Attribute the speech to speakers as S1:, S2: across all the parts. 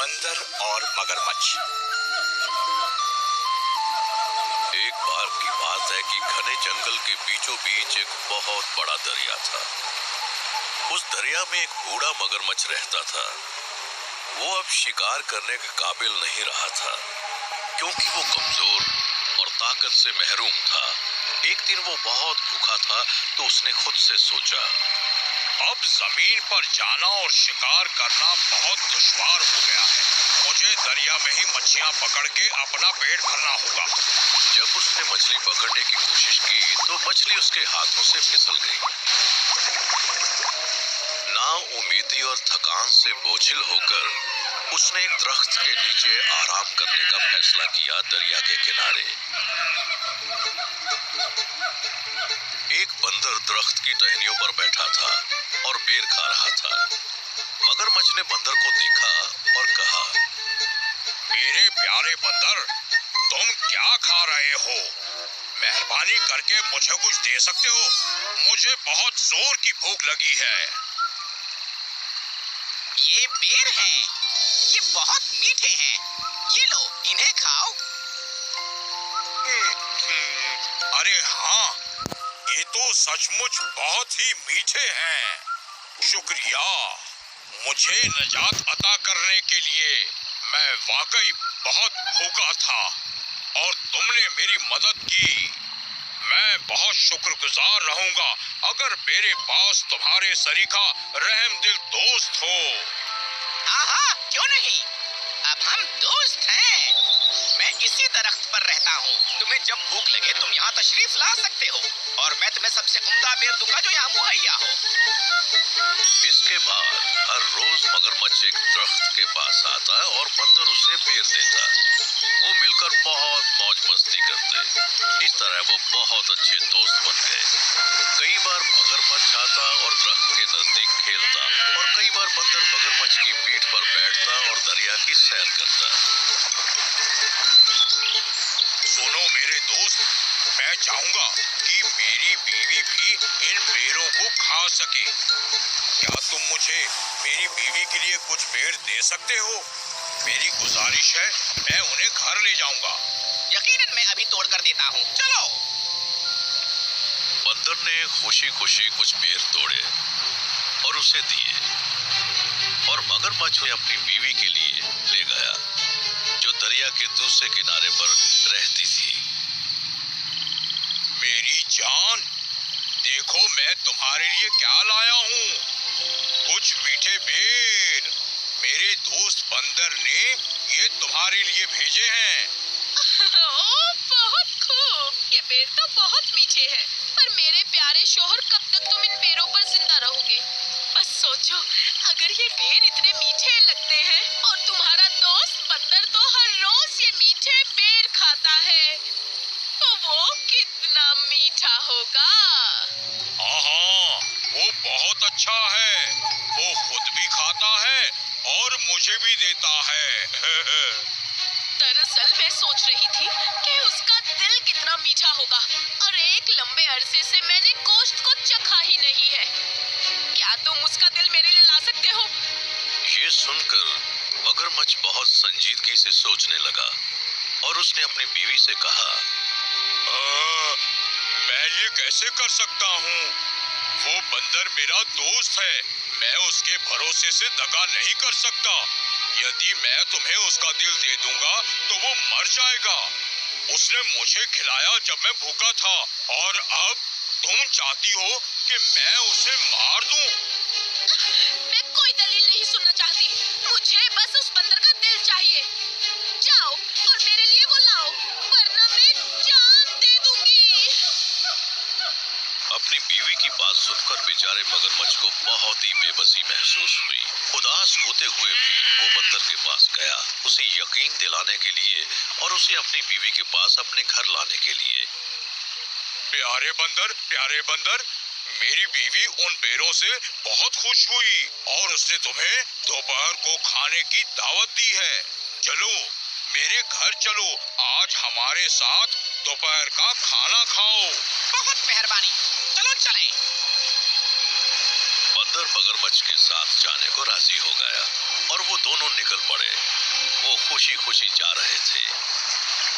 S1: बंदर और मगरमच्छ।
S2: एक बार की बात है कि घने जंगल के बीचों बीच एक बहुत बड़ा दरिया था। उस दरिया में एक बूढ़ा मगरमच्छ रहता था। वो अब शिकार करने के काबिल नहीं रहा था, क्योंकि वो कमजोर और ताकत से महरूम था। एक दिन वो बहुत भूखा था, तो उसने खुद से सोचा,
S1: अब जमीन पर जाना और शिकार करना बहुत दुश्वार हो गया है। मुझे दरिया में ही मछलियां पकड़ के अपना पेट भरना होगा।
S2: जब उसने मछली पकड़ने की कोशिश की तो मछली उसके हाथों से फिसल गई। नाउम्मीदी और थकान से बोझिल होकर उसने एक दरख्त के नीचे आराम करने का फैसला किया। दरिया के किनारे एक बंदर दरख्त की टहनियों पर बैठा था और बेर खा रहा था। मगरमच्छ ने बंदर को देखा और कहा,
S1: मेरे प्यारे बंदर, तुम क्या खा रहे हो? मेहरबानी करके मुझे कुछ दे सकते हो? मुझे बहुत जोर की भूख लगी है।
S3: ये बेर हैं। ये बहुत मीठे हैं। ये लो, इन्हें खाओ।
S1: अरे हाँ, ये तो सचमुच बहुत ही मीठे हैं। शुक्रिया मुझे निजात अता करने के लिए। मैं वाकई बहुत भूखा था और तुमने मेरी मदद की। मैं बहुत शुक्रगुजार रहूंगा अगर मेरे पास तुम्हारे सरीखा रहमदिल दोस्त हो।
S3: हाँ, क्यों नहीं? अब हम दोस्त हैं। मैं इसी दरख्त पर रहता हूँ। तुम्हें जब भूख लगे तुम यहाँ तशरीफ ला सकते हो और मैं तुम्हें सबसे उम्दा बेर दूंगा जो यहाँ मुहैया हो।
S2: इसके बाद हर रोज मगरमच्छ एक दरख्त के पास आता और बंदर उसे बेर देता। वो मिलकर बहुत मौज मस्ती करते। इस तरह वो बहुत अच्छे दोस्त बन गए। कई बार मगरमच्छ आता और दरख्त के नजदीक खेलता और कई बार बंदर मगरमच्छ की पीठ पर बैठता और दरिया की सैर करता।
S1: सुनो मेरे दोस्त, मैं चाहूंगा कि मेरी बीवी भी इन बेरों को खा सके। क्या तुम मुझे मेरी बीवी के लिए कुछ बेर दे सकते हो? मेरी गुजारिश है, मैं उन्हें घर ले जाऊंगा।
S3: यकीनन मैं अभी तोड़ कर देता हूँ। चलो।
S2: बंदर ने खुशी खुशी कुछ बेर तोड़े और उसे दिए और मगरमच्छ उन्हें अपनी बीवी के लिए ले गया, जो दरिया के दूसरे किनारे पर रहती थी।
S1: मेरी जान, देखो मैं तुम्हारे लिए क्या लाया हूँ। कुछ मीठे बेर। मेरे दोस्त बंदर ने ये तुम्हारे लिए भेजे हैं।
S4: ओह, बहुत खूब। ये बेर तो बहुत मीठे हैं, पर मेरे प्यारे शोहर, कब तक तुम इन बेरों पर जिंदा रहोगे? बस सोचो, अगर ये बेर इतने मीठे लगते हैं और तुम्हारा दोस्त बंदर तो हर रोज ये मीठे बेर खाता है, तो वो कितना मीठा होगा।
S1: हाँ, वो बहुत अच्छा है। वो खुद भी खाता है और मुझे भी देता है।
S4: दरअसल मैं सोच रही थी कि उसका दिल कितना मीठा होगा, और एक लंबे अरसे से मैंने गोश्त को चखा ही नहीं है। क्या तुम उसका दिल मेरे लिए ला सकते हो?
S2: ये सुनकर मगरमच्छ बहुत संजीदगी से सोचने लगा और उसने अपनी बीवी से कहा,
S1: मैं ये कैसे कर सकता हूँ? वो बंदर मेरा दोस्त है। मैं उसके भरोसे से दगा नहीं कर सकता। यदि मैं तुम्हें उसका दिल दे दूंगा तो वो मर जाएगा। उसने मुझे खिलाया जब मैं भूखा था और अब तुम चाहती हो कि मैं उसे मार दूं?
S4: मैं कोई दलील नहीं सुनना चाहती। मुझे बस उस बंदर का दिल चाहिए। जाओ और मेरे लिए वो लाओ, वरना मैं जान दे दूंगी।
S2: अपनी बीवी की बात सुनकर बेचारे मगरमच्छ को बहुत ही बेबसी महसूस हुई। उदास होते हुए भी वो बंदर के पास गया, उसे यकीन दिलाने के लिए और उसे अपनी बीवी के पास अपने घर लाने के लिए।
S1: प्यारे बंदर, मेरी बीवी उन बेरों से बहुत खुश हुई और उसने तुम्हें दोपहर को खाने की दावत दी है। चलो मेरे घर चलो, आज हमारे साथ दोपहर का खाना खाओ।
S3: बहुत मेहरबानी, चलो चलें।
S2: बंदर मगरमच्छ के साथ जाने को राजी हो गया और वो दोनों निकल पड़े। खुशी खुशी जा रहे थे।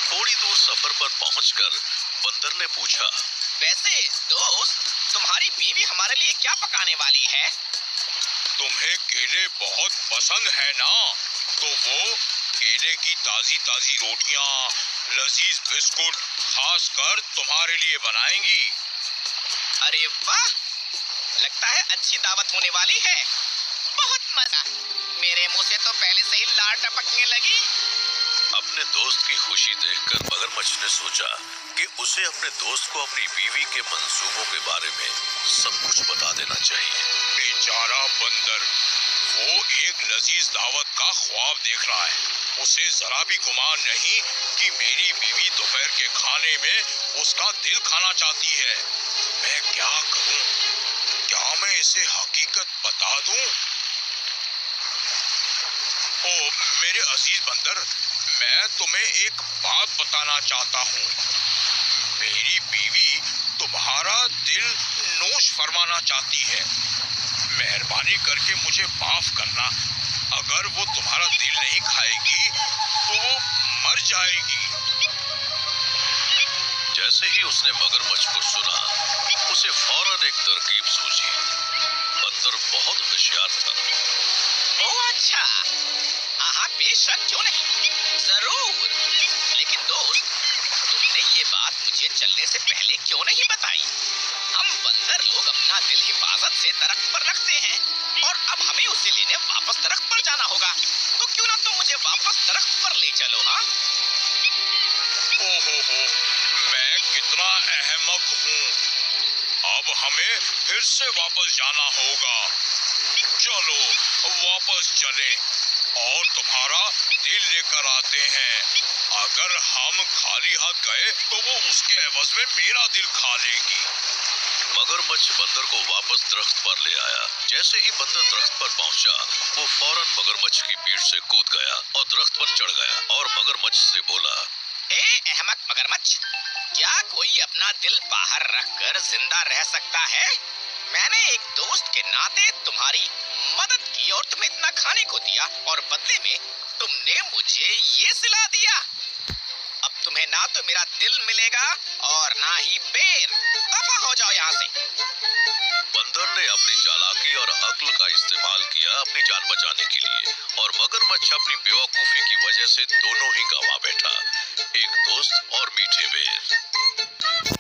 S2: थोड़ी दूर सफर पर पहुंचकर बंदर ने पूछा,
S3: वैसे दोस्त, तुम्हारी बीवी हमारे लिए क्या पकाने वाली है?
S1: तुम्हें केले बहुत पसंद है ना, तो वो केले की ताजी ताजी रोटियां, लजीज बिस्कुट खासकर तुम्हारे लिए बनाएंगी।
S3: अरे वाह, लगता है अच्छी दावत होने वाली है। बहुत मजा, मेरे मुंह से तो पहले से ही लार टपकने लगी।
S2: अपने दोस्त की खुशी देखकर मगरमच्छ ने सोचा कि उसे अपने दोस्त को अपनी बीवी के मंसूबों के बारे में सब कुछ बता देना चाहिए।
S1: बेचारा बंदर, वो एक लजीज दावत का ख्वाब देख रहा है। उसे जरा भी गुमान नहीं कि मेरी बीवी दोपहर के खाने में उसका दिल खाना चाहती है। मैं क्या करूं? क्या मैं इसे हकीकत बता दूं? ओ मेरे अजीज बंदर, मैं तुम्हें एक बात बताना चाहता हूँ। मेरी बीवी तुम्हारा दिल नोश फरमाना चाहती है। मेहरबानी करके मुझे माफ करना। अगर वो तुम्हारा दिल नहीं खाएगी तो वो मर जाएगी।
S2: जैसे ही उसने मगरमच्छ को सुना, उसे फौरन एक तरकीब सूझी। बंदर बहुत होशियार था।
S3: ओह अच्छा, हाँ बेशक, क्यों नहीं, जरूर। लेकिन दोस्त, तुमने ये बात मुझे चलने से पहले क्यों नहीं बताई? हम बंदर लोग अपना दिल हिफाजत से दरख्त पर रखते हैं और अब हमें उसे लेने वापस दरख्त पर जाना होगा। तो क्यों ना तुम मुझे वापस दरख्त पर ले चलो? हाँ,
S1: ओहो, मैं कितना अहमक हूँ। अब हमें फिर से वापस जाना होगा। चलो वापस चलें और तुम्हारा दिल लेकर आते हैं। अगर हम खाली हाथ गए तो वो उसके एवज में मेरा दिल खा लेगी।
S2: मगरमच्छ बंदर को वापस दरख्त पर ले आया। जैसे ही बंदर दरख्त पर पहुंचा, वो फौरन मगरमच्छ की पीठ से कूद गया और दरख्त पर चढ़ गया और मगरमच्छ से बोला,
S3: ए अहमक मगरमच्छ, क्या कोई अपना दिल बाहर रखकर जिंदा रह सकता है? मैंने एक दोस्त के नाते तुम्हारी मदद की और तुम्हें इतना खाने को दिया और बदले में तुमने मुझे ये सिला दिया। अब तुम्हें ना तो मेरा दिल मिलेगा और ना ही बेर। दफा हो जाओ यहाँ से।
S2: बंदर ने अपनी चालाकी और अक्ल का इस्तेमाल किया अपनी जान बचाने के लिए, और मगरमच्छ अपनी बेवकूफी की वजह से दोनों ही गंवा बैठा, एक दोस्त और मीठे बेर।